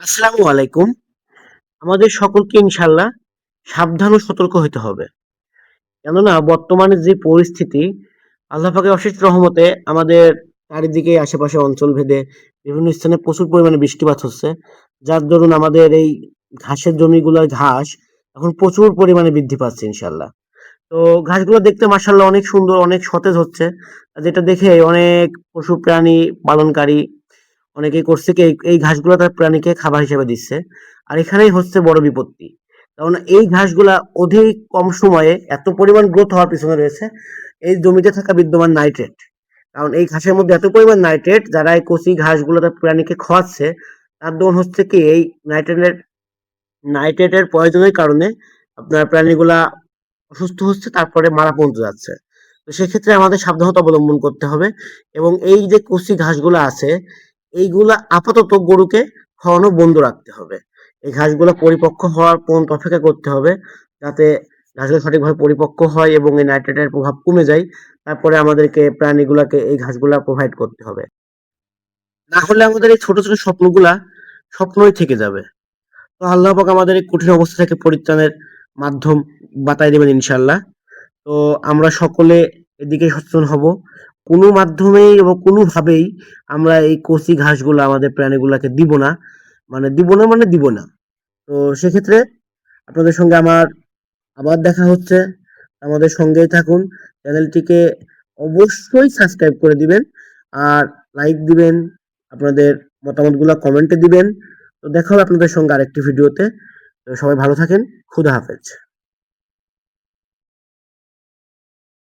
আসসালামু আলাইকুম। আমাদের সকলকে ইনশাআল্লাহ সাবধান ও সতর্ক হইতে হবে। কেননা বর্তমানে যে পরিস্থিতি, আল্লাহ পাকের অশেষ রহমতে আমাদের চারিদিকে আশেপাশে অঞ্চল ভেদে বিভিন্ন স্থানে প্রচুর পরিমাণে বৃষ্টিপাত হচ্ছে। যার দরুন আমাদের এই ঘাসের জমিগুলোর ঘাস এখন প্রচুর পরিমাণে বৃদ্ধি পাচ্ছে ইনশাআল্লাহ। তো ঘাসগুলো দেখতে মাশাআল্লাহ অনেক সুন্দর, অনেক সতেজ হচ্ছে। যেটা দেখে অনেক পশু প্রাণী পালনকারী অনেকেই করছে কি এই ঘাসগুলো তার প্রাণীকে খাবার হিসেবে দিচ্ছে। আর এখানেই হচ্ছে বড় বিপত্তি। কারণ এই ঘাসগুলা অধিক কম সময়ে এত পরিমাণ গ্রোথ হওয়ার পিছনে রয়েছে এই জমিতে থাকা বিদ্যমান নাইট্রেট। কারণ এই ঘাসের মধ্যে এত পরিমাণ নাইট্রেট যারা এই কচি ঘাসগুলো তার প্রাণীকে খাওয়াচ্ছে তার দরুন হচ্ছে কি এই নাইট্রেটের নাইট্রেটের প্রয়োজনের কারণে আপনার প্রাণীগুলা অসুস্থ হচ্ছে তারপরে মারা পর্যন্ত যাচ্ছে। তো সেক্ষেত্রে আমাদের সাবধানতা অবলম্বন করতে হবে এবং এই যে কচি ঘাসগুলো আছে এইগুলা আপাতত গরুকে খাওয়ানো বন্ধ রাখতে হবে। এই ঘাসগুলো পরিপক্ক হওয়ার পর্যন্ত অপেক্ষা করতে হবে যাতে ঘাসগুলো সঠিকভাবে পরিপক্ক হয় এবং এই নাইট্রেটের প্রভাব কমে যায়। তারপরে আমাদেরকে প্রাণীগুলাকে এই ঘাসগুলা প্রোভাইড করতে হবে। না হলে আমাদের এই ছোট ছোট স্বপ্নগুলা স্বপ্নই থেকে যাবে। তো আল্লাহ পাক আমাদের এই কঠিন অবস্থা থেকে পরিত্রাণের মাধ্যম বাতায় দেবেন ইনশাল্লাহ। তো আমরা সকলে এদিকে সচেতন হব। কোনো মাধ্যমেই এবং কোনোভাবেই আমরা এই কচি ঘাসগুলো আমাদের প্রাণীগুলাকে দিব না। মানে দিব না মানে দিব না। তো সেক্ষেত্রে আপনাদের সঙ্গে আমার আবার দেখা হচ্ছে। আমাদের সঙ্গেই থাকুন। চ্যানেলটিকে অবশ্যই সাবস্ক্রাইব করে দিবেন। আর লাইক দিবেন। আপনাদের মতামতগুলো কমেন্টে দিবেন। তো দেখা হবে আপনাদের সঙ্গে আরেকটি ভিডিওতে। তো সবাই ভালো থাকেন। খুদা হাফেজ।